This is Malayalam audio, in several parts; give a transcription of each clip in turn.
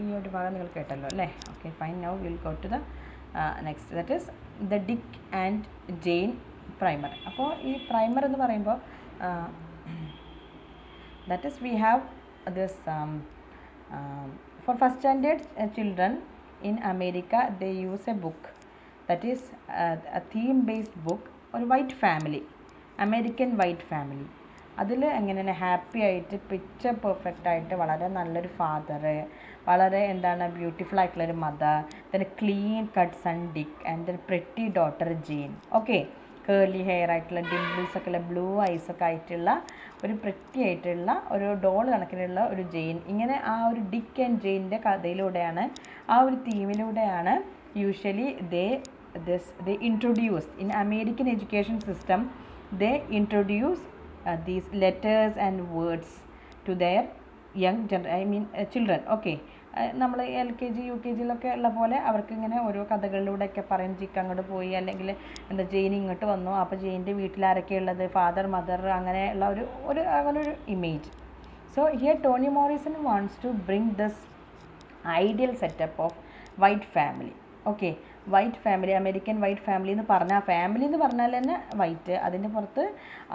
ഈ ഒരു ഭാഗം നിങ്ങൾ കേട്ടല്ലോ അല്ലേ? Okay fine. Now will go to the next, that is the Dick and Jane primer. അപ്പോൾ ഈ പ്രൈമർ എന്ന് പറയുമ്പോൾ that is we have this for first standard children in America they use a book that is a theme based book, ഒരു white family, American white family. അതിൽ എങ്ങനെയാണ് ഹാപ്പി ആയിട്ട് പിക്ചർ പെർഫെക്റ്റ് ആയിട്ട് വളരെ നല്ലൊരു ഫാദർ, വളരെ എന്താണ് ബ്യൂട്ടിഫുൾ ആയിട്ടുള്ളൊരു mother, then clean cut son Dick and then pretty daughter Jean. Okay, curly hair ആയിട്ടുള്ള ഡിംപിൾസ് ഒക്കെ ഉള്ള ബ്ലൂ ഐസ് ഒക്കെ ആയിട്ടുള്ള ഒരു പ്രെറ്റി ആയിട്ടുള്ള ഒരു ഡോൾ കണക്കിനുള്ള ഒരു ജെയിൻ. ഇങ്ങനെ ആ ഒരു ഡിക്ക് ആൻഡ് ജെയിൻ്റെ കഥയിലൂടെയാണ്, ആ ഒരു തീമിലൂടെയാണ് usually they introduce in American education system, they introduce these letters and words to their young children. Okay, നമ്മൾ LKG UKG ഉള്ള പോലെ അവർക്ക് ഇങ്ങനെ ഓരോ കഥകളിലൂടെയൊക്കെ പറയും. ജിക്ക് അങ്ങോട്ട് പോയി, അല്ലെങ്കിൽ എന്താ ജെയിൻ ഇങ്ങോട്ട് വന്നു, അപ്പോൾ ജെയിൻ്റെ വീട്ടിലാരൊക്കെ ഉള്ളത്, ഫാദർ മദർ, അങ്ങനെയുള്ള അങ്ങനൊരു image. So here Toni Morrison wants to bring this ideal setup of white family. Okay, white family, American white family എന്ന് പറഞ്ഞാൽ, ഫാമിലി എന്ന് പറഞ്ഞാൽ തന്നെ വൈറ്റ്, അതിൻ്റെ പുറത്ത്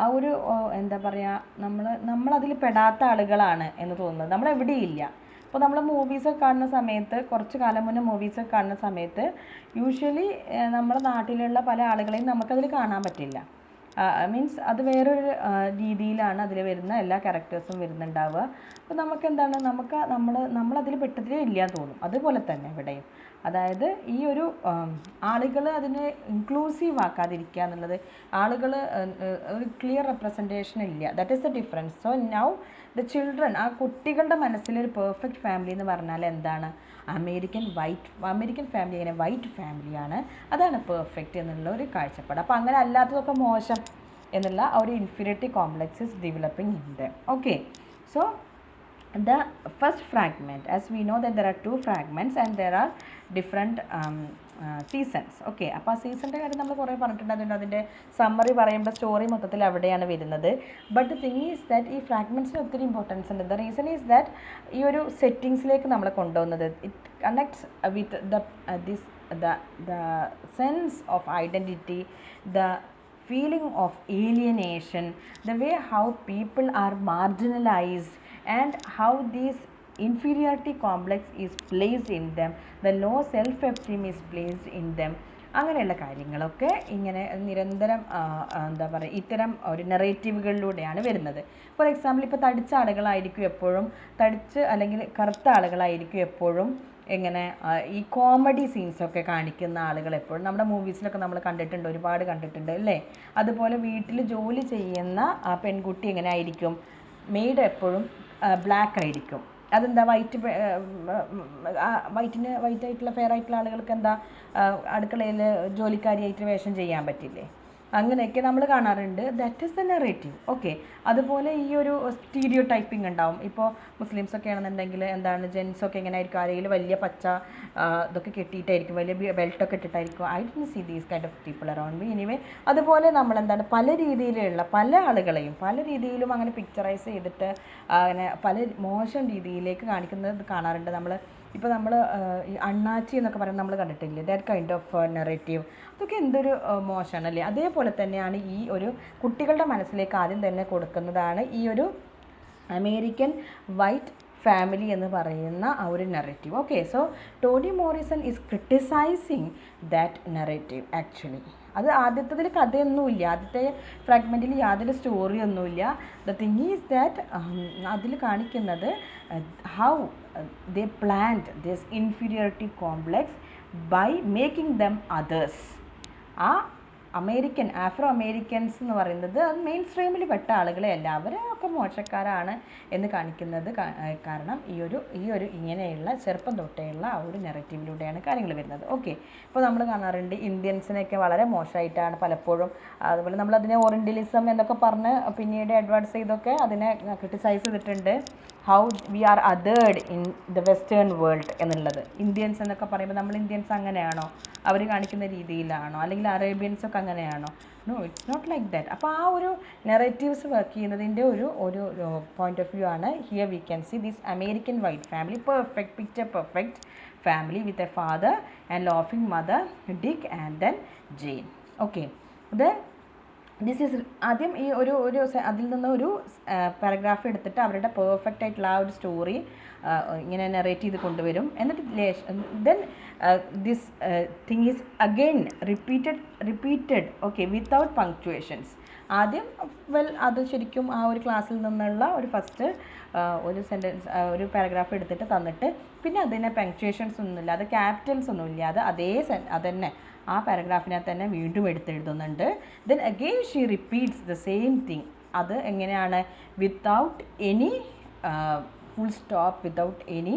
ആ ഒരു എന്താ പറയുക, നമ്മളതിൽ പെടാത്ത ആളുകളാണ് എന്ന് തോന്നുന്നത്. നമ്മളെവിടെയില്ല. അപ്പോൾ നമ്മൾ മൂവീസൊക്കെ കാണുന്ന സമയത്ത്, കുറച്ച് കാലം മുന്നേ മൂവീസൊക്കെ കാണുന്ന സമയത്ത് യൂഷ്വലി നമ്മുടെ നാട്ടിലുള്ള പല ആളുകളെയും നമുക്കതിൽ കാണാൻ പറ്റില്ല. മീൻസ് അത് വേറൊരു രീതിയിലാണ് അതിൽ വരുന്ന എല്ലാ ക്യാരക്ടേഴ്സും വരുന്നുണ്ടാവുക. അപ്പോൾ നമുക്കെന്താണ്, നമ്മളതിൽ പെട്ടതിലേ ഇല്ല എന്ന് തോന്നും. അതുപോലെ തന്നെ ഇവിടെയും, അതായത് ഈ ഒരു ആളുകൾ അതിനെ ഇൻക്ലൂസീവ് ആക്കാതിരിക്കുക എന്നുള്ളത്, ആളുകൾ ഒരു ക്ലിയർ റെപ്രസെൻറ്റേഷൻ ഇല്ല. That is the difference. So now the children, ആ കുട്ടികളുടെ മനസ്സിലൊരു പെർഫെക്റ്റ് ഫാമിലി എന്ന് പറഞ്ഞാൽ എന്താണ്, അമേരിക്കൻ ഫാമിലി ഇങ്ങനെ വൈറ്റ് ഫാമിലിയാണ്, അതാണ് പെർഫെക്റ്റ് എന്നുള്ള ഒരു കാഴ്ചപ്പാട്. അപ്പോൾ അങ്ങനെ അല്ലാത്തതൊക്കെ മോശം എന്നുള്ള ഒരു inferiority complex is developing in them. Okay, so the first fragment, as we know that there are 2 fragments and there are different seasons. Okay, അപ്പോൾ ആ സീസണിൻ്റെ കാര്യം നമ്മൾ കുറേ പറഞ്ഞിട്ടുണ്ട്. അതിൻ്റെ സമ്മറി പറയുമ്പോൾ സ്റ്റോറി മൊത്തത്തിൽ അവിടെയാണ് വരുന്നത്. But the thing is that ഈ ഫ്രാഗ്മെൻറ്റ്സിന് ഒത്തിരി ഇമ്പോർട്ടൻസ് ഉണ്ട്. ദ റീസൺ ഈസ് ദാറ്റ് ഈ ഒരു സെറ്റിങ്സിലേക്ക് നമ്മളെ കൊണ്ടുപോകുന്നത്, it connects with the sense of identity, the feeling of alienation, the way how people are marginalized and how this inferiority complex is placed in them, the low self-esteem is placed in them. അങ്ങനെയുള്ള കാര്യങ്ങളൊക്കെ ഇങ്ങനെ നിരന്തരം എന്താ പറയുക, ഇത്തരം ഒരു നെറേറ്റീവുകളിലൂടെയാണ് വരുന്നത്. ഫോർ എക്സാമ്പിൾ, ഇപ്പോൾ തടിച്ച ആളുകളായിരിക്കും എപ്പോഴും, അല്ലെങ്കിൽ കറുത്ത ആളുകളായിരിക്കും എപ്പോഴും എങ്ങനെ ഈ കോമഡി സീൻസൊക്കെ കാണിക്കുന്ന ആളുകൾ എപ്പോഴും നമ്മുടെ മൂവീസിലൊക്കെ നമ്മൾ കണ്ടിട്ടുണ്ട്, ഒരുപാട് കണ്ടിട്ടുണ്ട് അല്ലേ? അതുപോലെ വീട്ടിൽ ജോലി ചെയ്യുന്ന ആ പെൺകുട്ടി എങ്ങനെ ആയിരിക്കും, മെയ്ഡ് എപ്പോഴും ബ്ലാക്ക് ആയിരിക്കും. അതെന്താ, വൈറ്റായിട്ടുള്ള ഫെയർ ആയിട്ടുള്ള ആളുകൾക്ക് എന്താ അടുക്കളയിൽ ജോലിക്കാരിയായിട്ട് വേഷം ചെയ്യാൻ പറ്റില്ലേ? അങ്ങനെയൊക്കെ നമ്മൾ കാണാറുണ്ട്. That is the narrative. Okay, അതുപോലെ ഈ ഒരു സ്റ്റീരിയോ ടൈപ്പിംഗ് ഉണ്ടാവും. ഇപ്പോൾ മുസ്ലിംസൊക്കെ ആണെന്നുണ്ടെങ്കിൽ എന്താണ്, ജെൻസൊക്കെ എങ്ങനെ ആയിരിക്കും, ആരെങ്കിലും വലിയ പച്ച ഇതൊക്കെ കെട്ടിയിട്ടായിരിക്കും, വലിയ ബെൽറ്റൊക്കെ ഇട്ടിട്ടായിരിക്കും. I didn't see these kind of people around me. Anyway, അതുപോലെ നമ്മളെന്താണ് പല രീതിയിലുള്ള പല ആളുകളെയും പല രീതിയിലും അങ്ങനെ പിക്ചറൈസ് ചെയ്തിട്ട് അങ്ങനെ പല മോശം രീതിയിലേക്ക് കാണിക്കുന്നത് കാണാറുണ്ട് നമ്മൾ. ഇപ്പോൾ നമ്മൾ ഈ അണ്ണാച്ചി എന്നൊക്കെ പറയുന്നത് നമ്മൾ കണ്ടിട്ടില്ലേ, ദാറ്റ് കൈൻഡ് ഓഫ് നെറേറ്റീവ്. അതൊക്കെ എന്തൊരു മോശമാണല്ലേ. അതേപോലെ തന്നെയാണ് ഈ ഒരു കുട്ടികളുടെ മനസ്സിലേക്ക് ആദ്യം തന്നെ കൊടുക്കുന്നതാണ് ഈ ഒരു അമേരിക്കൻ വൈറ്റ് ഫാമിലി എന്ന് പറയുന്ന ആ ഒരു narrative. Okay, so Toni Morrison is criticising that narrative actually. അത് ആദ്യത്തതിൽ കഥയൊന്നുമില്ല, ആദ്യത്തെ ഫ്രാഗ്മെൻറ്റിൽ യാതൊരു സ്റ്റോറിയൊന്നുമില്ല. ദ തിങ് ഈസ് ദാറ്റ് അതിൽ കാണിക്കുന്നത് how they planned this inferiority complex by making them others. ആ ആഫ്രോ അമേരിക്കൻസ് എന്ന് പറയുന്നത് അത് മെയിൻ സ്ട്രീമിൽ പെട്ട ആളുകളെ അല്ല, അവരൊക്കെ മോശക്കാരാണ് എന്ന് കാണിക്കുന്നത്. കാരണം ഈ ഒരു ഇങ്ങനെയുള്ള ചെറുപ്പം തൊട്ടേയുള്ള ആ ഒരു നെറേറ്റീവിലൂടെയാണ് കാര്യങ്ങൾ വരുന്നത്. ഓക്കെ, ഇപ്പോൾ നമ്മൾ കാണാറുണ്ട് ഇന്ത്യൻസിനെയൊക്കെ വളരെ മോശമായിട്ടാണ് പലപ്പോഴും, അതുപോലെ നമ്മളതിനെ ഓറിയൻ്റലിസം എന്നൊക്കെ പറഞ്ഞ് പിന്നീട് അഡ്വാൻസ് ചെയ്തൊക്കെ അതിനെ ക്രിട്ടിസൈസ് ചെയ്തിട്ടുണ്ട്. How we are othered in the western world എന്നുള്ളത്. ഇന്ത്യൻസ് എന്നൊക്കെ പറയുമ്പോൾ നമ്മൾ ഇന്ത്യൻസ് അങ്ങനെയാണോ, അവർ കാണിക്കുന്ന രീതിയിലാണോ, അല്ലെങ്കിൽ അറേബ്യൻസൊക്കെ ബുക്ക് അങ്ങനെയാണോ? No, it's not like that. അപ്പോൾ ആ ഒരു നെറേറ്റീവ്സ് വർക്ക് ചെയ്യുന്നതിൻ്റെ ഒരു പോയിന്റ് ഓഫ് വ്യൂ ആണ്. Here we can see this American white family, perfect picture perfect family with a father and laughing mother, Dick and then Jane. Okay, then this is ആദ്യം ഈ ഒരു അതിൽ നിന്ന് ഒരു പാരഗ്രാഫ് എടുത്തിട്ട് അവരുടെ പെർഫെക്റ്റ് ആയിട്ടുള്ള ആ ഒരു സ്റ്റോറി ഇങ്ങനെ നെറേറ്റ് ചെയ്ത് കൊണ്ടുവരും. എന്നിട്ട് then this thing is again repeated okay without punctuations. ആദ്യം അത് ശരിക്കും ആ ഒരു ക്ലാസ്സിൽ നിന്നുള്ള ഒരു ഫസ്റ്റ് ഒരു സെൻറ്റൻസ് ഒരു പാരഗ്രാഫ് എടുത്തിട്ട് തന്നിട്ട് പിന്നെ അതിനെ പങ്ക്ച്വേഷൻസ് ഒന്നുമില്ല, അത് ക്യാപിറ്റൽസ് ഒന്നുമില്ല, അതന്നെ ആ പാരഗ്രാഫിനകത്ത് തന്നെ വീണ്ടും എടുത്തെഴുതുന്നുണ്ട്. Then again she repeats the same thing. അത് എങ്ങനെയാണ്? Without any full stop, without any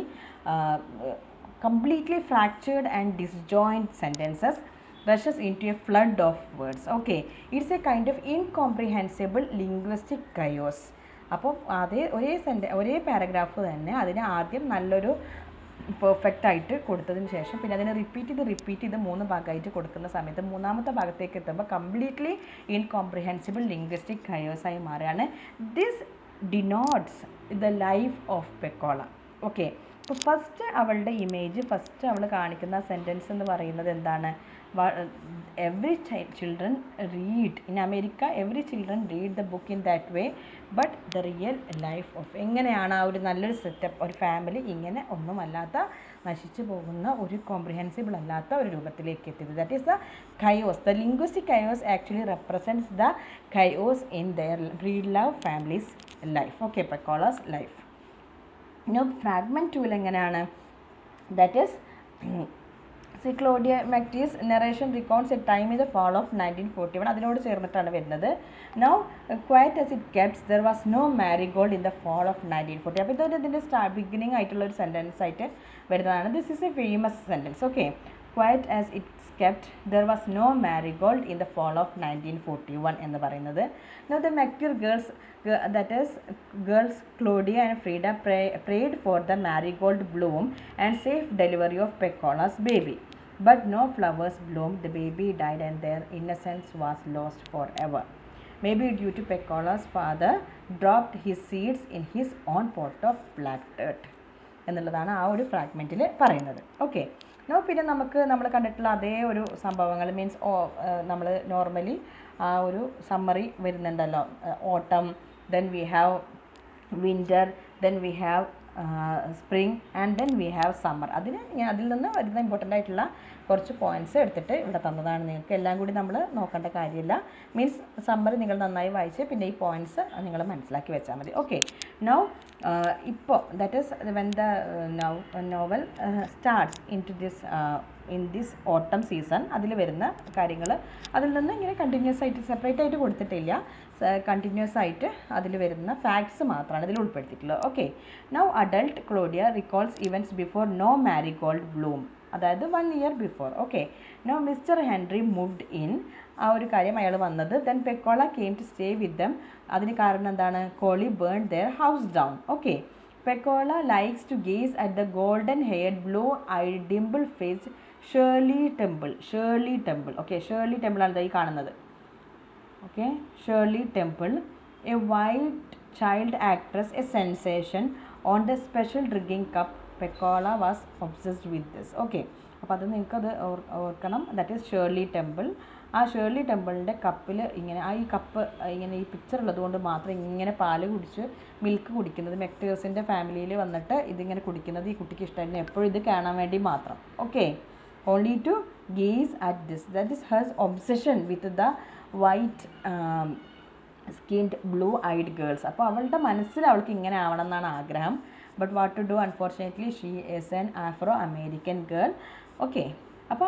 completely fractured and disjoint sentences, rushes into a flood of words. Okay, it's a kind of incomprehensible linguistic chaos. അപ്പോൾ ഒരേ പാരഗ്രാഫ് തന്നെ അതിനെ ആദ്യം നല്ലൊരു പെർഫെക്റ്റ് ആയിട്ട് കൊടുത്തതിന് ശേഷം പിന്നെ അതിനെ റിപ്പീറ്റ് ചെയ്ത് 3 ഭാഗമായിട്ട് കൊടുക്കുന്ന സമയത്ത് മൂന്നാമത്തെ ഭാഗത്തേക്ക് എത്തുമ്പോൾ കംപ്ലീറ്റ്ലി ഇൻകോംപ്രിഹെൻസിബിൾ ലിംഗ്വിസ്റ്റിക് കയോസ് ആയി മാറുകയാണ്. This denotes the life of Pecola. Okay, അപ്പോൾ ഫസ്റ്റ് അവളുടെ ഇമേജ്, ഫസ്റ്റ് അവൾ കാണിക്കുന്ന സെൻറ്റൻസ് എന്ന് പറയുന്നത് എന്താണ്? every children read in America, every children read the book in that way, but the real life of എങ്ങനെയാണ് ആ ഒരു നല്ലൊരു സെറ്റപ്പ്, ഒരു ഫാമിലി ഇങ്ങനെ ഒന്നുമല്ലാത്ത നശിച്ചു പോകുന്ന ഒരു കോംപ്രിഹെൻസിബിൾ അല്ലാത്ത ഒരു രൂപത്തിലേക്ക് എത്തിയത്. That is the chaos. The linguistic chaos actually represents the chaos in their Breedlove families life. Okay, Pecola's life. ഇനി ഫ്രാഗ്മെൻറ്റ് 2 എങ്ങനെയാണ്? That is see Claudia MacTeer's narration recalls a time in the fall of 1941. അതിനോട് ചേർന്നിട്ടാണ് വരുന്നത്. Now quiet as it kepts there was no marigold in the fall of 1940. അപ്പോൾ ഇതൊരു ഇതിൻ്റെ ബിഗിനിങ് ആയിട്ടുള്ള ഒരു സെൻറ്റൻസ് ആയിട്ട് വരുന്നതാണ്. This is a famous sentence. Okay, quiet as it's kept there was no marigold in the fall of 1941 എന്ന് പറയുന്നത്. Now the MacTeer girls, that is girls Claudia and Frida prayed for the marigold bloom and safe delivery of Pecola's baby, but no flowers bloomed. The baby died and their innocence was lost forever, maybe due to Pecola's father dropped his seeds in his own pot of black dirt എന്നുള്ളതാണ് ആ ഒരു ഫ്രാഗ്മെൻറ്റിൽ പറയുന്നത്. ഓക്കെ, പിന്നെ നമ്മൾ കണ്ടിട്ടുള്ള അതേ ഒരു സംഭവങ്ങൾ മീൻസ് നമ്മൾ നോർമലി ആ ഒരു സമ്മറി വരുന്നുണ്ടല്ലോ. ഓട്ടം, then we have winter, then we have spring and then we have summer. അതിൽ നിന്ന് വരുന്ന ഇമ്പോർട്ടൻ്റ് ആയിട്ടുള്ള കുറച്ച് പോയിൻറ്റ്സ് എടുത്തിട്ട് ഇവിടെ തന്നതാണ്. നിങ്ങൾക്ക് എല്ലാം കൂടി നമ്മൾ നോക്കേണ്ട കാര്യമില്ല. മീൻസ് സമ്മറി നിങ്ങൾ നന്നായി വായിച്ച് പിന്നെ ഈ പോയിൻറ്റ്സ് നിങ്ങൾ മനസ്സിലാക്കി വെച്ചാൽ മതി. ഓക്കെ, നൗ ഇപ്പോൾ that is when the novel starts in this ഓട്ടം സീസൺ. അതിൽ വരുന്ന കാര്യങ്ങൾ അതിൽ നിന്ന് ഇങ്ങനെ കണ്ടിന്യൂസ് ആയിട്ട് സെപ്പറേറ്റ് ആയിട്ട് കൊടുത്തിട്ടില്ല, കണ്ടിന്യൂസ് ആയിട്ട് അതിൽ വരുന്ന ഫാക്ട്സ് മാത്രമാണ് ഇതിൽ ഉൾപ്പെടുത്തിയിട്ടുള്ളത്. Okay, now adult Claudia recalls events before no marigold bloom, അതായത് 1 year before. Okay, no mister Henry moved in, ആ ഒരു കാര്യം അയാൾ വന്നത്. Then Pecola came to stay with them. അതിന് കാരണം എന്താണ്? Cholly burn their house down. Okay, Pecola likes to gaze at the golden haired blue eyed dimple faced Shirley Temple. Okay, Shirley Temple ആണ് ഈ കാണുന്നത്. Okay, Shirley Temple, a white child actress, a sensation on the special drinking cup. Pecola was obsessed with this. Okay, അപ്പോൾ അത് നിങ്ങൾക്കത് ഓർക്കണം. That is Shirley Temple. ആ ഷേർലി ടെമ്പിളിൻ്റെ കപ്പിൽ ഇങ്ങനെ ഈ കപ്പ് ഇങ്ങനെ ഈ പിക്ചർ ഉള്ളതുകൊണ്ട് മാത്രം ഇങ്ങനെ പാല് കുടിച്ച് മിൽക്ക് കുടിക്കുന്നത്, മെക്ടേഴ്സിൻ്റെ ഫാമിലിയിൽ വന്നിട്ട് ഇതിങ്ങനെ കുടിക്കുന്നത് ഈ കുട്ടിക്ക് ഇഷ്ടമായിരുന്നു. എപ്പോഴും ഇത് കാണാൻ വേണ്ടി മാത്രം. Okay, only to gaze at this. That is her obsession with the white skinned blue eyed girls. അപ്പോൾ അവളുടെ മനസ്സിൽ അവൾക്ക് ഇങ്ങനെ ആവണം എന്നാണ് ആഗ്രഹം. But what to do, unfortunately she is an Afro American girl. Okay, അപ്പോൾ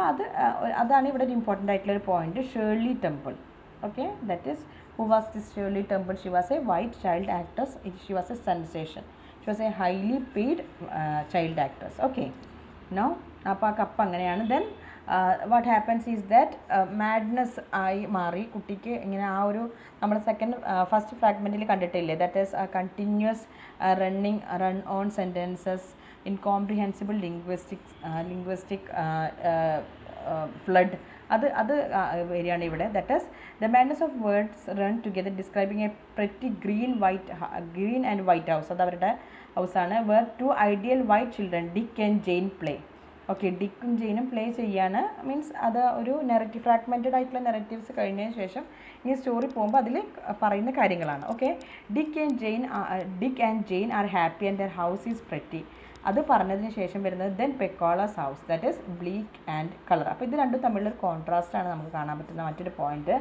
അതാണ് ഇവിടെ ഒരു ഇമ്പോർട്ടൻ്റ് ആയിട്ടുള്ളൊരു point. Shirley Temple. Okay, that is who was this Shirley Temple? She was a white child actress. She was a sensation. She was a highly paid child actress. Okay, no അപ്പോൾ ആ കപ്പ് അങ്ങനെയാണ്. Then what happens is that madness ആയി മാറി കുട്ടിക്ക്. ഇങ്ങനെ ആ ഒരു നമ്മൾ ഫസ്റ്റ് ഫ്രാഗ്മെൻറ്റിൽ കണ്ടിട്ടില്ലേ? That is continuous run on sentences, incomprehensible linguistic flood. അത് വരികയാണ് ഇവിടെ. That is the madness of words run together describing a pretty green and white house. അത് അവരുടെ ഹൗസാണ്. Where two ideal white children Dick and Jane play. Okay, ഡിക്കും ജെയിനും പ്ലേ ചെയ്യാണ്. മീൻസ് അത് ഒരു നെറേറ്റീവ്, ഫ്രാഗ്മെൻറ്റഡ് ആയിട്ടുള്ള നെറേറ്റീവ്സ് കഴിഞ്ഞതിന് ശേഷം ഈ സ്റ്റോറി പോകുമ്പോൾ അതിൽ പറയുന്ന കാര്യങ്ങളാണ്. Okay, Dick and Jane are happy and their house is pretty. അത് പറഞ്ഞതിന് ശേഷം വരുന്നത് then Pecola's house, that is bleak and colour. അപ്പോൾ ഇത് രണ്ടും തമ്മിലൊരു കോൺട്രാസ്റ്റാണ് നമുക്ക് കാണാൻ പറ്റുന്ന മറ്റൊരു point.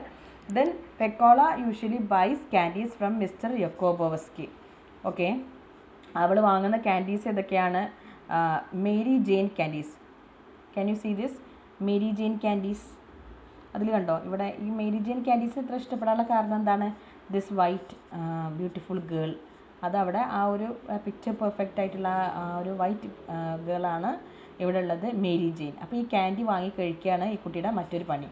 Then Pecola usually buys candies from mister Yacobowski. Okay, അവൾ വാങ്ങുന്ന ക്യാൻഡീസ് ഏതൊക്കെയാണ്? Mary Jane candies. Can you see this? Mary Jane candies അതിൽ കണ്ടോ? ഇവിടെ ഈ മേരി ജെയിൻ ക്യാൻഡീസിന് ഇത്ര ഇഷ്ടപ്പെടാനുള്ള കാരണം എന്താണ്? This white beautiful girl. അതവിടെ ആ ഒരു പിക്ചർ പെർഫെക്റ്റ് ആയിട്ടുള്ള ആ ഒരു വൈറ്റ് ഗേളാണ് ഇവിടെ ഉള്ളത്, മേരി ജെയിൻ. അപ്പോൾ ഈ ക്യാൻഡി വാങ്ങി കഴിക്കുകയാണ് ഈ കുട്ടിയുടെ മറ്റൊരു പണി.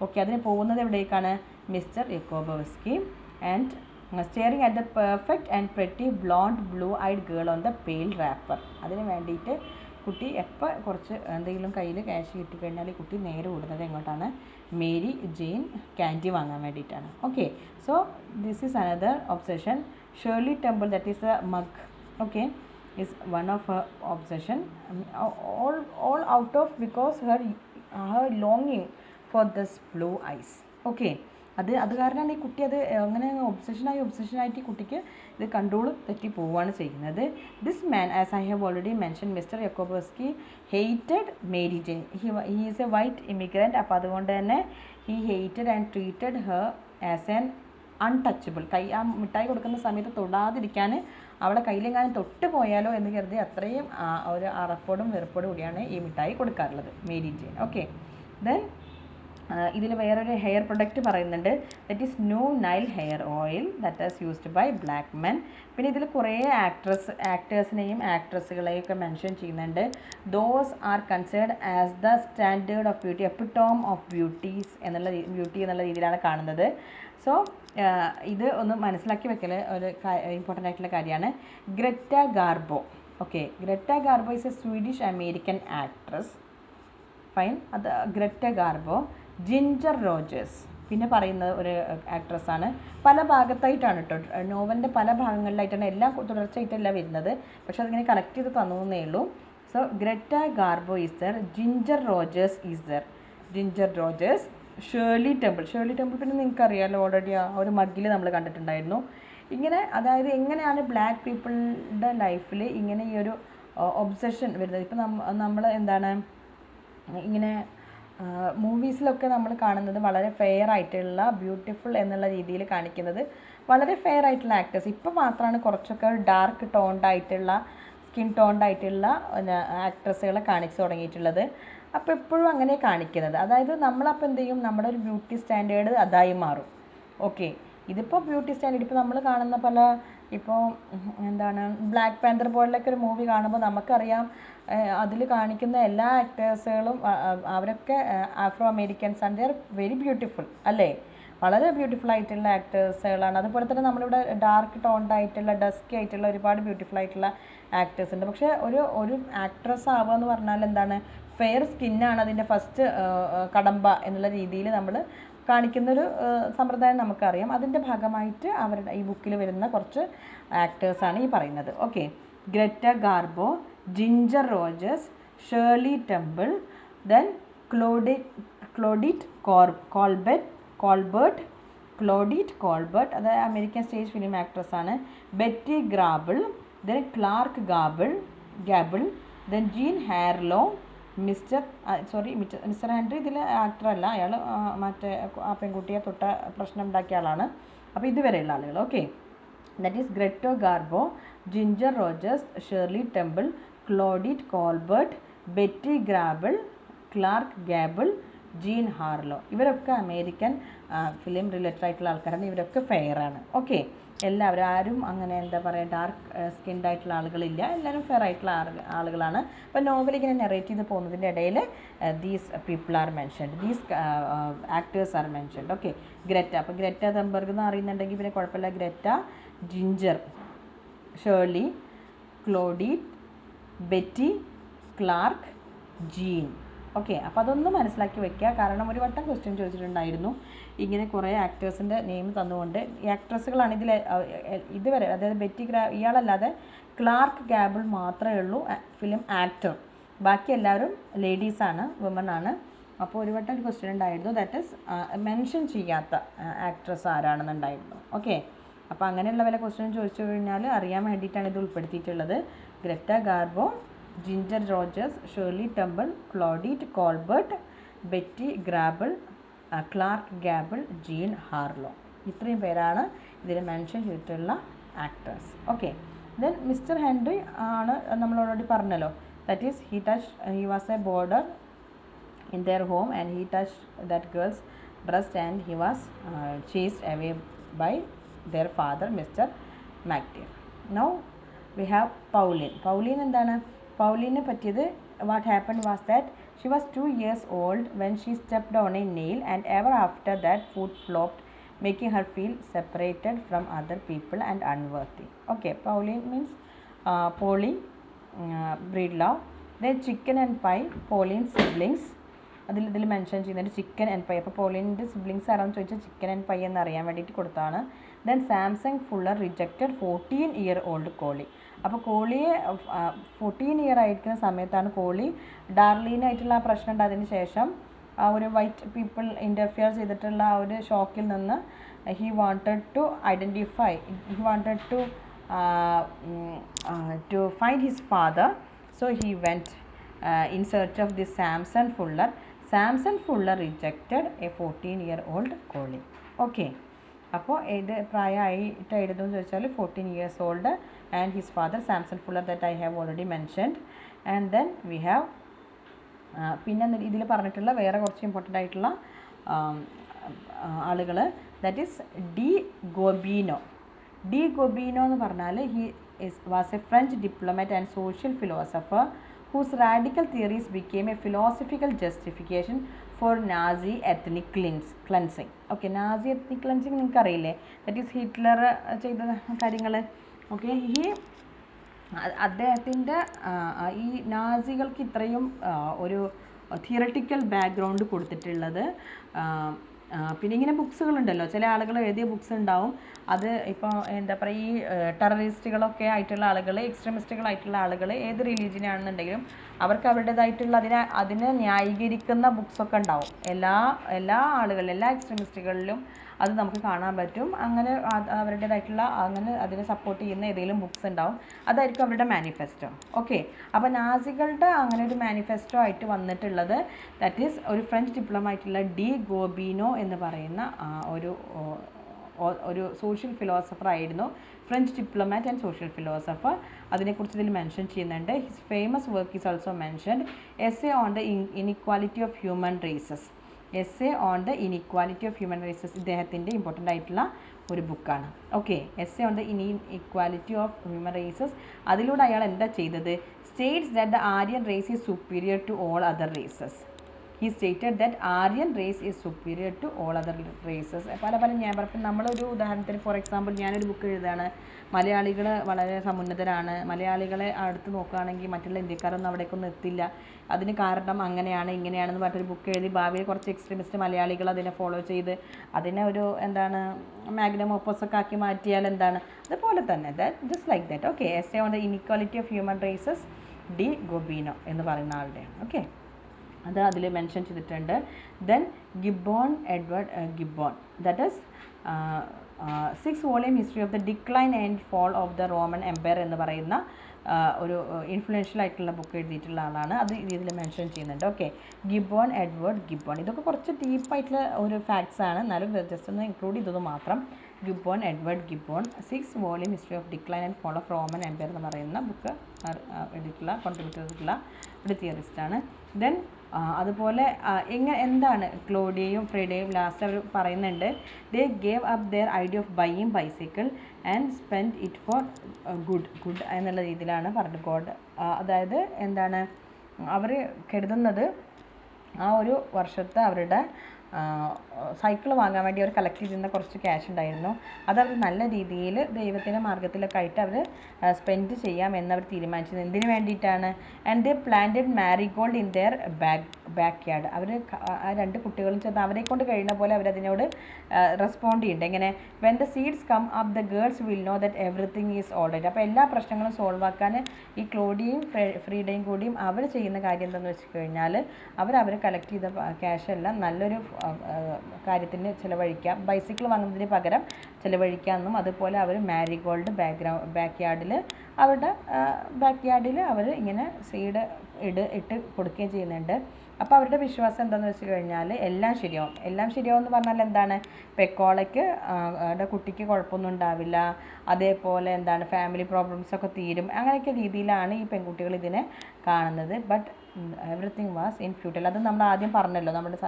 ഓക്കെ, അതിന് പോകുന്നത് എവിടേക്കാണ്? Mister Yacobowski and staring at the perfect and pretty blonde blue eyed girl on the pale wrapper. അതിന് വേണ്ടിയിട്ട് കുട്ടി എപ്പോൾ കുറച്ച് എന്തെങ്കിലും കയ്യിൽ ക്യാഷ് കിട്ടിക്കഴിഞ്ഞാൽ ഈ കുട്ടി നേരെ ഓടുന്നത് എങ്ങോട്ടാണ്? മേരി ജെയിൻ ക്യാൻഡി വാങ്ങാൻ വേണ്ടിയിട്ടാണ്. Okay, so this is another obsession. Shirley temple, that is A mug. Okay, is one of her obsession, all out of because her longing for this blue eyes. Okay, അത് കാരണമാണ് ഈ കുട്ടി അത് അങ്ങനെ ഒബ്സഷനായിട്ട് ഈ കുട്ടിക്ക് ഇത് കൺട്രോൾ തെറ്റി പോവുകയാണ് ചെയ്യുന്നത്. This man, as I have already mention, mister Yacobowski hated Mary Jane. He is a white immigrant. അപ്പോൾ അതുകൊണ്ട് തന്നെ he hated and treated her as an untouchable. ആ മിഠായി കൊടുക്കുന്ന സമയത്ത് തൊടാതിരിക്കാൻ, അവളെ കയ്യിലെങ്ങാനും തൊട്ട് പോയാലോ എന്ന് കരുതി അത്രയും ഒരു അറപ്പോടും വെറുപ്പോടും കൂടിയാണ് ഈ മിഠായി കൊടുക്കാറുള്ളത്, മേരി ജെയിൻ. ഓക്കെ, ദെൻ ഇതിൽ വേറൊരു ഹെയർ പ്രൊഡക്റ്റ് പറയുന്നുണ്ട്. That is new Nile hair oil that is used by black men. പിന്നെ ഇതിൽ കുറേ ആക്ടേഴ്സിനെയും ആക്ട്രസ്സുകളെയും ഒക്കെ മെൻഷൻ ചെയ്യുന്നുണ്ട്. Those are considered as the standard of beauty, epitome of beauty എന്നുള്ള രീതിയിലാണ് കാണുന്നത്. സോ ഇത് ഒന്ന് മനസ്സിലാക്കി വെക്കൽ ഒരു ഇമ്പോർട്ടൻ്റ് ആയിട്ടുള്ള കാര്യമാണ്. Greta Garbo. Okay, Greta Garbo is a Swedish American actress. Fine, അത് ഗ്രെറ്റ ഗാർബോ. ജിഞ്ചർ റോജേഴ്സ് പിന്നെ പറയുന്ന ഒരു ആക്ട്രസ്സാണ്. പല ഭാഗത്തായിട്ടാണ് കേട്ടോ, നോവലിൻ്റെ പല ഭാഗങ്ങളിലായിട്ടാണ്, എല്ലാം തുടർച്ചയായിട്ടല്ല വരുന്നത്, പക്ഷെ അതിങ്ങനെ കളക്ട് ചെയ്ത് തന്നേ ഉള്ളൂ. So Greta Garbo is there, Ginger Rogers is there. Ginger Rogers. Shirley Temple പിന്നെ നിങ്ങൾക്കറിയാമല്ലോ, ഓൾറെഡി ആ ഒരു മഗ്ഗിൽ നമ്മൾ കണ്ടിട്ടുണ്ടായിരുന്നു. ഇങ്ങനെ അതായത് എങ്ങനെയാണ് ബ്ലാക്ക് പീപ്പിളുടെ ലൈഫിൽ ഇങ്ങനെ ഈ ഒരു ഒബ്സഷൻ വരുന്നത്. ഇപ്പം നമ്മൾ എന്താണ് ഇങ്ങനെ മൂവീസിലൊക്കെ നമ്മൾ കാണുന്നത് വളരെ ഫെയർ ആയിട്ടുള്ള ബ്യൂട്ടിഫുൾ എന്നുള്ള രീതിയിൽ കാണിക്കുന്നത് വളരെ ഫെയർ ആയിട്ടുള്ള ആക്ടേഴ്സ്. ഇപ്പോൾ മാത്രമാണ് കുറച്ചൊക്കെ ഡാർക്ക് ടോൺഡ് സ്കിൻ ടോൺഡ് ആയിട്ടുള്ള ആക്ട്രസ്സുകളെ കാണിച്ചു തുടങ്ങിയിട്ടുള്ളത്. അപ്പോൾ എപ്പോഴും അങ്ങനെ കാണിക്കുന്നത്, അതായത് നമ്മളപ്പോൾ എന്ത് ചെയ്യും, നമ്മുടെ ഒരു ബ്യൂട്ടി സ്റ്റാൻഡേർഡ് അതായി മാറും. ഓക്കെ, ഇതിപ്പോൾ ബ്യൂട്ടി സ്റ്റാൻഡേർഡ് ഇപ്പോൾ നമ്മൾ കാണുന്ന പല ഇപ്പോൾ എന്താണ് ബ്ലാക്ക് പാന്തർ പോലുള്ളൊക്കെ ഒരു മൂവി കാണുമ്പോൾ നമുക്കറിയാം അതിൽ കാണിക്കുന്ന എല്ലാ ആക്ടേഴ്സുകളും അവരൊക്കെ Afro Americans and they are very beautiful അല്ലേ, വളരെ ബ്യൂട്ടിഫുൾ ആയിട്ടുള്ള ആക്ടേഴ്സുകളാണ്. അതുപോലെ തന്നെ നമ്മളിവിടെ ഡാർക്ക് ടോൺഡ് ആയിട്ടുള്ള ഡസ്കി ആയിട്ടുള്ള ഒരുപാട് ബ്യൂട്ടിഫുൾ ആയിട്ടുള്ള ആക്ടേഴ്സ് ഉണ്ട്. പക്ഷേ ഒരു ആക്ട്രസ് ആവുക എന്ന് പറഞ്ഞാൽ എന്താണ്, ഫെയർ സ്കിന്നാണ് അതിൻ്റെ ഫസ്റ്റ് കടമ്പ എന്നുള്ള രീതിയിൽ നമ്മൾ കാണിക്കുന്നൊരു സമ്പ്രദായം നമുക്കറിയാം. അതിൻ്റെ ഭാഗമായിട്ട് അവരുടെ ഈ ബുക്കിൽ വരുന്ന കുറച്ച് ആക്ടേഴ്സാണ് ഈ പറയുന്നത്. Okay, Greta Garbo, Ginger Rogers, Shirley Temple, then Claudette Colbert, അത് അമേരിക്കൻ സ്റ്റേജ് ഫിലിം ആക്ട്രസ്സാണ്. Betty Grable, then Clark Gable, then Jean Harlow, mister Henry ഇതിൽ ആക്ടറല്ല, അയാൾ മറ്റേ ആ പെൺകുട്ടിയെ തൊട്ട പ്രശ്നം ഉണ്ടാക്കിയ ആളാണ്. അപ്പോൾ ഇതുവരെയുള്ള ആളുകൾ. Okay, that is Greta Garbo, Ginger Rogers, Shirley Temple, Claudette Colbert, Betty Grable, Clark Gable, Jean Harlow. ഇവരൊക്കെ അമേരിക്കൻ ഫിലിം റിലേറ്റഡ് ആയിട്ടുള്ള ആൾക്കാരാണ്. ഇവരൊക്കെ ഫെയറാണ്. ഓക്കെ, എല്ലാവരും ആരും അങ്ങനെ എന്താ പറയുക ഡാർക്ക് സ്കിൻഡ് ആയിട്ടുള്ള ആളുകളില്ല, എല്ലാവരും ഫെയർ ആയിട്ടുള്ള ആളുകളാണ്. അപ്പോൾ നോവൽ ഇങ്ങനെ നെറേറ്റ് ചെയ്ത് പോകുന്നതിൻ്റെ ഇടയിൽ these people are mentioned, these actors are mentioned. Okay, Greta, അപ്പോൾ ഗ്രെറ്റ തെൻബർഗ് എന്ന് അറിയുന്നുണ്ടെങ്കിൽ പിന്നെ കുഴപ്പമില്ല. Greta, Ginger, Shirley, Claudette, Betty, Clark, Jean. Okay, അപ്പോൾ അതൊന്നും മനസ്സിലാക്കി വെക്കുക. കാരണം ഒരു വട്ടം ക്വസ്റ്റ്യൻ ചോദിച്ചിട്ടുണ്ടായിരുന്നു ഇങ്ങനെ കുറേ ആക്ടേഴ്സിൻ്റെ നെയിം തന്നുകൊണ്ട്. ഈ ആക്ട്രസ്സുകളാണ് ഇതുവരെ, അതായത് ബെറ്റി ഇയാളല്ലാതെ ക്ലാർക്ക് ഗാബിൾ മാത്രമേ ഉള്ളൂ ഫിലിം ആക്ടർ. ബാക്കി എല്ലാവരും ലേഡീസാണ്, വുമൺ ആണ്. അപ്പോൾ ഒരു വട്ടം ഒരു ക്വസ്റ്റ്യൻ ഉണ്ടായിരുന്നു, ദാറ്റ് ഈസ് മെൻഷൻ ചെയ്യാത്ത ആക്ട്രസ് ആരാണെന്നുണ്ടായിരുന്നു. ഓക്കെ, അപ്പോൾ അങ്ങനെയുള്ള വല്ല ക്വസ്റ്റ്യൻ ചോദിച്ചു കഴിഞ്ഞാൽ അറിയാൻ വേണ്ടിയിട്ടാണ് ഇത് ഉൾപ്പെടുത്തിയിട്ടുള്ളത്. Greta Garbo, Ginger Rogers, Shirley Temple, Claudette Colbert, Betty Grable, Clark Gable, Jean Harlow. ഇത്രയും പേരാണ് ഇതിൽ മെൻഷൻ ചെയ്തിട്ടുള്ള actors. Okay, then mister Henry ആണ് നമ്മൾ ഓൾറെഡി പറഞ്ഞല്ലോ. That is he was a boarder in their home and he touched that girl's breast and he was chased away by their father, Mr. McTeer. Now we have Pauline. Pauline എന്താണ്? Pauline പറ്റിയത്, what happened was that she was 2 years old when she stepped on a nail and ever after that foot flopped, making her feel separated from other people and unworthy. Okay, Pauline means Polly, Breedlove. Then chicken and pie, Pauline's siblings. അതിൽ മെൻഷൻ ചെയ്യുന്നുണ്ട് ചിക്കൻ ആൻഡ് പൈ. അപ്പോൾ പോളിൻ്റെ സിബ്ലിങ്സ് ആരാന്ന് ചോദിച്ചാൽ ചിക്കൻ ആൻഡ് പൈ എന്നറിയാൻ വേണ്ടിയിട്ട് കൊടുത്താണ്. Then Samsung Fuller rejected 14-year-old കോളി. അപ്പോൾ കോളിയെ 14 ഇയർ ആയിരിക്കുന്ന സമയത്താണ് കോളി ഡാർലീനായിട്ടുള്ള ആ പ്രശ്നം ഉണ്ടായതിന് ശേഷം ആ ഒരു വൈറ്റ് പീപ്പിൾ ഇൻ്റർഫിയർ ചെയ്തിട്ടുള്ള ആ ഒരു ഷോക്കിൽ നിന്ന് he wanted to find his father. So he went in search of this Samson Fuller. Samson Fuller rejected a 14-year-old Collie. Okay, അപ്പോൾ ഏത് പ്രായമായിട്ട് എഴുതുമെന്ന് ചോദിച്ചാൽ 14 years old and his father Samson Fuller that I have already mentioned. And then we have പിന്നെ ഇതിൽ പറഞ്ഞിട്ടുള്ള വേറെ കുറച്ച് ഇമ്പോർട്ടൻ്റ് ആയിട്ടുള്ള ആളുകൾ, that is D ഗോബീനോ. D Gobineau എന്ന് പറഞ്ഞാൽ he was A French diplomat and social philosopher whose radical theories became a philosophical justification for Nazi ethnic cleansing. Okay, Nazi ethnic cleansing നിങ്ങൾക്ക് അറിയില്ലേ? ദാറ്റ് ഈസ് ഹിറ്റ്ലർ ചെയ്ത കാര്യങ്ങൾ. ഓക്കെ, അദ്ദേഹത്തിൻ്റെ ഈ നാസികൾക്ക് ഇത്രയും ഒരു തിയറട്ടിക്കൽ ബാക്ക്ഗ്രൗണ്ട് കൊടുത്തിട്ടുള്ളത്. പിന്നെ ഇങ്ങനെ ബുക്സുകളുണ്ടല്ലോ, ചില ആളുകൾ എഴുതിയ ബുക്സ് ഉണ്ടാവും. അത് ഇപ്പോൾ എന്താ പറയുക, ഈ ടെററിസ്റ്റുകളൊക്കെ ആയിട്ടുള്ള ആളുകൾ, എക്സ്ട്രീമിസ്റ്റുകളായിട്ടുള്ള ആളുകൾ ഏത് റിലീജിയനാണെന്നുണ്ടെങ്കിലും അവർക്ക് അവരുടേതായിട്ടുള്ള അതിനെ ന്യായീകരിക്കുന്ന ബുക്സൊക്കെ ഉണ്ടാവും. എല്ലാ ആളുകളിലും, എല്ലാ എക്സ്ട്രീമിസ്റ്റുകളിലും അത് നമുക്ക് കാണാൻ പറ്റും. അങ്ങനെ അവരുടേതായിട്ടുള്ള അങ്ങനെ അതിനെ സപ്പോർട്ട് ചെയ്യുന്ന ഏതെങ്കിലും ബുക്സ് ഉണ്ടാവും. അതായിരിക്കും അവരുടെ മാനിഫെസ്റ്റോ. ഓക്കെ, അപ്പോൾ നാസികളുടെ അങ്ങനെ ഒരു മാനിഫെസ്റ്റോ ആയിട്ട് വന്നിട്ടുള്ളത് ദാറ്റ് ഈസ് ഒരു ഫ്രഞ്ച് ഡിപ്ലോമായിട്ടുള്ള ഡി ഗോബീനോ എന്ന് പറയുന്ന ഒരു സോഷ്യൽ ഫിലോസഫർ ആയിരുന്നു. French diplomat and social philosopher. അതിനെക്കുറിച്ച് ഇതിൽ മെൻഷൻ ചെയ്യുന്നുണ്ട്. His famous work is also mentioned. Essay on the inequality of human races. Essay on the inequality of human races ഇദ്ദേഹത്തിൻ്റെ ഇമ്പോർട്ടൻ്റ് ആയിട്ടുള്ള ഒരു ബുക്കാണ്. Okay, essay on the equality of human races. അതിലൂടെ അയാൾ എന്താ ചെയ്തത്? States that the Aryan race is superior to all other races. He stated that Aryan race is superior to all other races. പല ഞാൻ പറഞ്ഞപ്പോൾ നമ്മളൊരു ഉദാഹരണത്തിന്, ഫോർ എക്സാമ്പിൾ, ഞാനൊരു ബുക്ക് എഴുതാണ്, മലയാളികൾ വളരെ സമുന്നതരാണ്, മലയാളികളെ അടുത്ത് നോക്കുകയാണെങ്കിൽ മറ്റുള്ള ഇന്ത്യക്കാരൊന്നും അവിടേക്കൊന്നും എത്തില്ല, അതിന് കാരണം അങ്ങനെയാണ് ഇങ്ങനെയാണെന്ന് പറഞ്ഞൊരു ബുക്ക് എഴുതി ഭാവിയിൽ കുറച്ച് എക്സ്ട്രീമിസ്റ്റ് മലയാളികൾ അതിനെ ഫോളോ ചെയ്ത് അതിനെ ഒരു മാഗ്നം ഓപ്പോസൊക്കെ ആക്കി മാറ്റിയാൽ എന്താണ്? അതുപോലെ തന്നെ just like that. Okay, essay on the inequality of human races, de Gobineau എന്ന് പറയുന്ന ആളുടെയാണ്. ഓക്കെ, അത് അതിൽ മെൻഷൻ ചെയ്തിട്ടുണ്ട്. Then Gibbon, Edward Gibbon, that is 6-volume history of the decline and fall of the Roman Empire എന്ന് പറയുന്ന ഒരു ഇൻഫ്ലുവൻഷ്യൽ ആയിട്ടുള്ള ബുക്ക് എഴുതിയിട്ടുള്ള ആളാണ്. അത് ഇതിൽ മെൻഷൻ ചെയ്യുന്നുണ്ട്. Okay, Gibbon, Edward Gibbon. ഇതൊക്കെ കുറച്ച് ഡീപ്പായിട്ടുള്ള ഒരു ഫാക്ട്സ് ആണ്, എന്നാലും ജസ്റ്റ് ഒന്ന് ഇൻക്ലൂഡ് ചെയ്തത് മാത്രം. Gibbon, Edward Gibbon, 6-volume history of decline and fall of Roman Empire എന്ന് പറയുന്ന ബുക്ക് എഴുതിയിട്ടുള്ള കോൺട്രിബ്യൂട്ട് ചെയ്തിട്ടുള്ള ഒരു തിയറിസ്റ്റാണ്. ദെൻ അതുപോലെ എന്താണ് ക്ലോഡിയയും ഫ്രീഡയും ലാസ്റ്റ് അവർ പറയുന്നുണ്ട്, they gave up their idea of buying bicycle and spend it for good എന്നുള്ള രീതിയിലാണ് പറഞ്ഞത്. ഗോഡ്, അതായത് എന്താണ് അവർ കരുതുന്നത്, ആ ഒരു വർഷത്തെ അവരുടെ സൈക്കിൾ വാങ്ങാൻ വേണ്ടി അവർ കളക്ട് ചെയ്തിരുന്ന കുറച്ച് ക്യാഷ് ഉണ്ടായിരുന്നു. അതവർ നല്ല രീതിയിൽ ദൈവത്തിൻ്റെ മാർഗ്ഗത്തിലൊക്കെ ആയിട്ട് അവർ സ്പെൻഡ് ചെയ്യാം എന്നവർ തീരുമാനിച്ചത്. എന്തിനു വേണ്ടിയിട്ടാണ്? And they planted marigold in their back yard. അവർ ആ രണ്ട് കുട്ടികളും ചെന്ന് അവരെ കൊണ്ട് കഴിയുന്ന പോലെ അവരതിനോട് റെസ്പോണ്ട് ചെയ്യുന്നുണ്ട്. എങ്ങനെ, when the seeds come up the girls will know that everything is alright. അപ്പോൾ എല്ലാ പ്രശ്നങ്ങളും സോൾവ് ആക്കാൻ ഈ ക്ലോഡിയും ഫ്രീഡയും കൂടിയും അവർ ചെയ്യുന്ന കാര്യം എന്താണെന്ന് വെച്ച് കഴിഞ്ഞാൽ അവർ കളക്ട് ചെയ്ത ക്യാഷ് എല്ലാം നല്ലൊരു കാര്യത്തിന് ചിലവഴിക്കാം, ബൈസിക്കിൾ വാങ്ങുന്നതിന് പകരം ചിലവഴിക്കാമെന്നും, അതുപോലെ അവർ മാരിഗോൾഡ് ബാക്ക് യാർഡിൽ അവരുടെ ബാക്ക് യാർഡിൽ അവർ ഇങ്ങനെ സീഡ് ഇട്ട് കൊടുക്കുകയും ചെയ്യുന്നുണ്ട്. അപ്പോൾ അവരുടെ വിശ്വാസം എന്താണെന്ന് വെച്ച് കഴിഞ്ഞാൽ എല്ലാം ശരിയാവും. എല്ലാം ശരിയാവും എന്ന് പറഞ്ഞാൽ എന്താണ്, പെക്കോളയ്ക്ക് കുട്ടിക്ക് കുഴപ്പമൊന്നും ഉണ്ടാവില്ല, അതേപോലെ എന്താണ് ഫാമിലി പ്രോബ്ലംസൊക്കെ തീരും, അങ്ങനെയൊക്കെ രീതിയിലാണ് ഈ പെൺകുട്ടികൾ ഇതിനെ കാണുന്നത്. But everything was in futile. അത് നമ്മൾ ആദ്യം പറഞ്ഞല്ലോ, നമ്മുടെ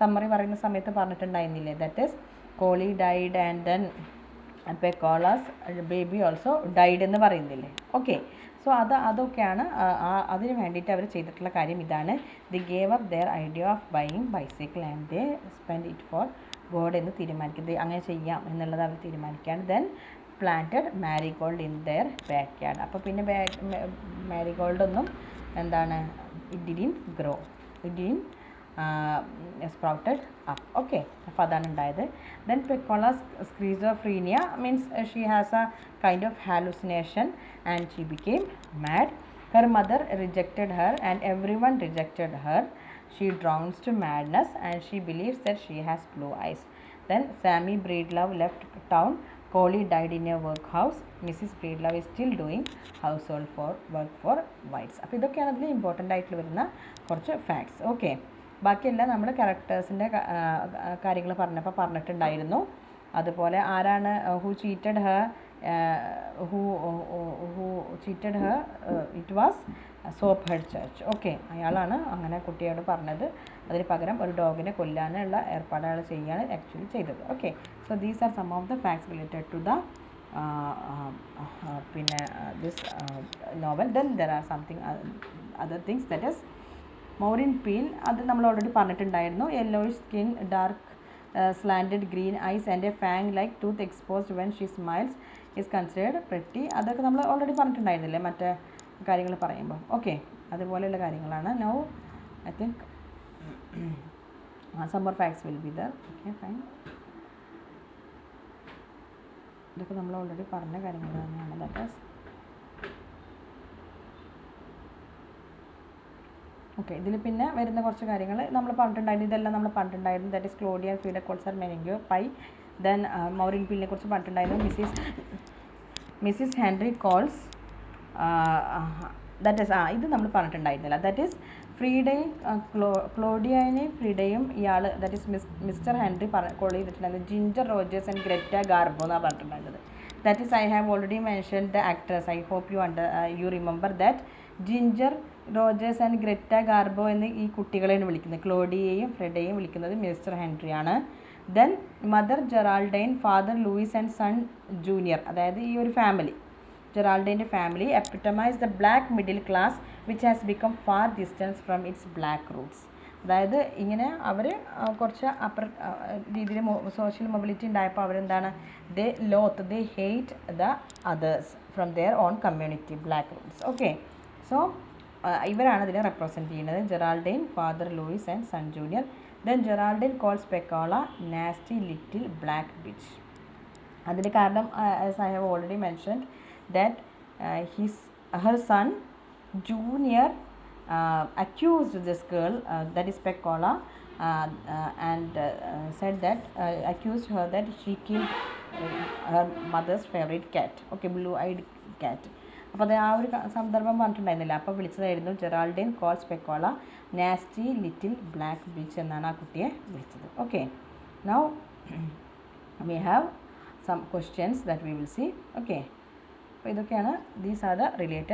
സമ്മറി പറയുന്ന സമയത്ത് പറഞ്ഞിട്ടുണ്ടായിരുന്നില്ലേ, that is Cholly died and then Pecola's baby also died എന്ന് പറയുന്നില്ലേ. ഓക്കെ, സോ അതൊക്കെയാണ് അതിന് വേണ്ടിയിട്ട് അവർ ചെയ്തിട്ടുള്ള കാര്യം ഇതാണ്. They gave up their idea of buying bicycle and they spend it for God എന്ന് തീരുമാനിക്കുന്നത്, അങ്ങനെ ചെയ്യാം എന്നുള്ളത് അവർ തീരുമാനിക്കുകയാണ്. Then planted marigold in their back yard. അപ്പോൾ പിന്നെ മാരിഗോൾഡൊന്നും എന്താണ്, it didn't grow, it didn't sprouted up. Okay, അപ്പോൾ അതാണ് ഉണ്ടായത്. Then Pecola's schizophrenia means she has a kind of hallucination and she became mad. Her mother rejected her and everyone rejected her. She drowns to madness and she believes that she has blue eyes. Then Sammy Breedlove left town. Coley died in a workhouse. Mrs. Breedlove is still doing household work for whites. അപ്പോൾ ഇതൊക്കെയാണ് അതിൽ ഇമ്പോർട്ടൻ്റ് ആയിട്ട് വരുന്ന കുറച്ച് ഫാക്ട്സ്. ഓക്കെ, ബാക്കിയെല്ലാം നമ്മൾ ക്യാരക്ടേഴ്സിൻ്റെ കാര്യങ്ങൾ പറഞ്ഞിട്ടുണ്ടായിരുന്നു. അതുപോലെ ആരാണ് who cheated Har, it was soap head church. Okay, അയാളാണ് അങ്ങനെ കുട്ടിയോട് പറഞ്ഞത്. അതിന് പകരം ഒരു ഡോഗിനെ കൊല്ലാനുള്ള ഏർപ്പാട് അയാൾ ചെയ്യുകയാണ് ആക്ച്വലി ചെയ്തത്. Okay, so these are some of the facts related to the പിന്നെ this novel. Then there are something other things, that is Maureen Peal. അത് നമ്മൾ ഓൾറെഡി പറഞ്ഞിട്ടുണ്ടായിരുന്നു. Yellowish skin, dark slanted green eyes and a fang like tooth exposed when she smiles is considered pretty. അതൊക്കെ നമ്മൾ ഓൾറെഡി പറഞ്ഞിട്ടുണ്ടായിരുന്നില്ലേ മറ്റേ കാര്യങ്ങൾ പറയുമ്പോൾ. ഓക്കെ, അതുപോലെയുള്ള കാര്യങ്ങളാണ്. Now I think some more facts will be there. Okay, fine. ഇതൊക്കെ നമ്മൾ ഓൾറെഡി പറഞ്ഞ കാര്യങ്ങൾ തന്നെയാണ്. That is okay. ഇതിൽ പിന്നെ വരുന്ന കുറച്ച് കാര്യങ്ങൾ നമ്മൾ പറഞ്ഞിട്ടുണ്ടായിരുന്നു, ഇതെല്ലാം നമ്മൾ പറഞ്ഞിട്ടുണ്ടായിരുന്നു. That is Claudia Frieda calls her മെനിങ്യോ പൈ. ദെൻ മൗറിൻ പീലിനെ കുറിച്ച് പറഞ്ഞിട്ടുണ്ടായിരുന്നു. Mrs Henry calls, that is ഇത് നമ്മൾ പറഞ്ഞിട്ടുണ്ടായിരുന്നില്ല. ദാറ്റ് ഈസ് ഫ്രീഡയും ക്ലോഡിയനെയും ഫ്രീഡയും ഇയാൾ that is mister Henry call ചെയ്തിട്ടുണ്ടായിരുന്നു Ginger Rogers and Greta Garbo എന്നാണ് പറഞ്ഞിട്ടുണ്ടായിരുന്നത്. That is I have already mentioned the actress. I hope you remember that. Ginger Rogers and Greta Garbo എന്ന് ഈ കുട്ടികളെയാണ് വിളിക്കുന്നത്. ക്ലോഡിയയും ഫ്രെഡയും വിളിക്കുന്നത് mister ഹെൻറിയാണ്. Then mother Geraldine, father Louis and son Junior, അതായത് ഈ ഒരു ഫാമിലി, ജെറാൾഡൈൻ്റെ family epitomise the black middle class which has become far distance from its black roots. അതായത് ഇങ്ങനെ അവർ കുറച്ച് അപ്പർ രീതിയിൽ സോഷ്യൽ മൊബിലിറ്റി ഉണ്ടായപ്പോൾ അവരെന്താണ്, they hate the others from their own community black roots. Okay, so ഇവരാണ് ഇതിനെ റെപ്രസെൻറ്റ് ചെയ്യുന്നത്, Geraldine, father Louis and son junior. Then Geraldine calls Pecola nasty little black bitch. അതിന് കാരണം as I have already mentioned that her son Junior accused this girl, that is Pecola, and said that accused her that she killed her mother's favorite cat. Okay, blue-eyed cat. അപ്പോൾ അത് ആ ഒരു സന്ദർഭം പറഞ്ഞിട്ടുണ്ടായിരുന്നില്ല. അപ്പോൾ വിളിച്ചതായിരുന്നു Geraldine calls Pecola nasty little black bitch എന്നാണ് ആ കുട്ടിയെ വിളിച്ചത്. Okay, now we have some questions that we will see. Okay, അപ്പോൾ ഇതൊക്കെയാണ്, these are the related